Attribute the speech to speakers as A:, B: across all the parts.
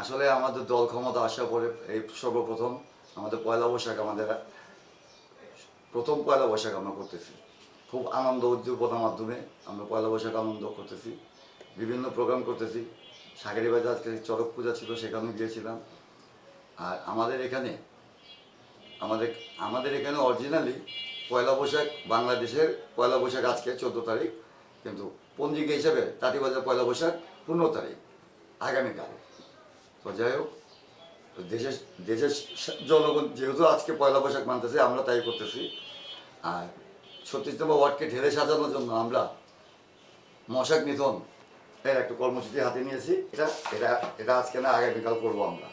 A: আসলে আমাদের দল ক্ষমতা আসার পরে এই সর্বপ্রথম আমাদের পয়লা বৈশাখ আমাদের প্রথম পয়লা বৈশাখ আমরা করতেছি। খুব আনন্দ উদ্দীপনার মাধ্যমে আমরা পয়লা বৈশাখ আনন্দ করতেছি, বিভিন্ন প্রোগ্রাম করতেছি। সাগরিবাজার আজকে চড়ক পূজা ছিল, সেখানে গিয়েছিলাম। আর আমাদের আমাদের এখানে অরিজিনালি পয়লা বৈশাখ বাংলাদেশের পয়লা বৈশাখ আজকে 14 তারিখ, কিন্তু পঞ্জিকা হিসাবে তাঁতিবাজার পয়লা বৈশাখ 15 তারিখ, আগামীকাল। তো যাই হোক, দেশের দেশের জনগণ যেহেতু আজকে পয়লা বৈশাখ মানতেছে, আমরা তাই করতেছি। আর 36 নম্বর ওয়ার্ডকে ঢেলে সাজানোর জন্য আমরা মশাক নিধন এর একটা কর্মসূচি হাতে নিয়েছি। এটা এটা এটা আজকে না, আগামীকাল করবো আমরা।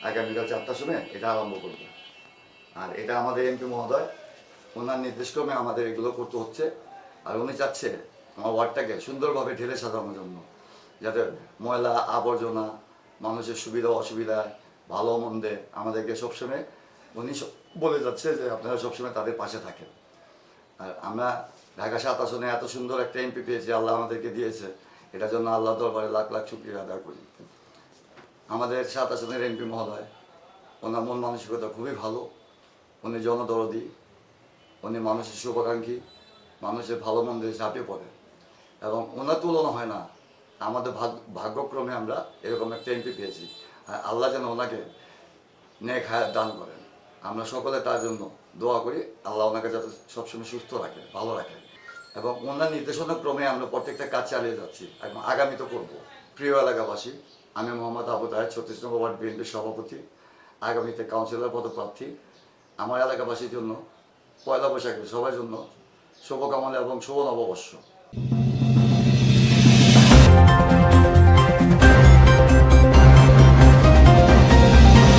A: আগামীকাল 4টার সময় এটা আরম্ভ করবো। আর এটা আমাদের এমপি মহোদয়, ওনার নির্দেশক্রমে আমাদের এগুলো করতে হচ্ছে। আর উনি চাচ্ছে আমার ওয়ার্ডটাকে সুন্দরভাবে ঢেলে সাজানোর জন্য, যাতে ময়লা আবর্জনা, মানুষের সুবিধা অসুবিধায়, ভালো মন্দে আমাদেরকে সবসময় উনি বলে যাচ্ছে যে আপনারা সবসময় তাদের পাশে থাকেন। আর আমরা ঢাকা 7 আসনে এত সুন্দর একটা এমপি পেয়েছি, আল্লাহ আমাদেরকে দিয়েছে। এটার জন্য আল্লাহ দরবারে লাখ লাখ শুকরিয়া আদায় করি। আমাদের 7 আসনের এমপি মহোদয়, ওনার মন মানসিকতা খুবই ভালো। উনি জনদরদি, উনি মানুষের শুভাকাঙ্ক্ষী, মানুষের ভালো মন্দে ঝাঁপিয়ে পড়ে, এবং ওনার তুলনা হয় না। আমাদের ভাগ্যক্রমে আমরা এরকম একটা এমপি পেয়েছি। আর আল্লাহ যেন ওনাকে নেক হায়াত দান করেন। আমরা সকলে তার জন্য দোয়া করি, আল্লাহ ওনাকে যাতে সবসময় সুস্থ রাখে, ভালো রাখে। এবং ওনার নির্দেশনা ক্রমে আমরা প্রত্যেকটা কাজ চালিয়ে যাচ্ছি এবং আগামীতে করব। প্রিয় এলাকাবাসী, আমি মোহাম্মদ আবু তাহের, 36 নম্বর ওয়ার্ড বিএনপির সভাপতি, আগামীতে কাউন্সিলর পদপ্রার্থী। আমার এলাকাবাসীর জন্য পয়লা বৈশাখে সবার জন্য শুভকামনা এবং শুভ নববর্ষ।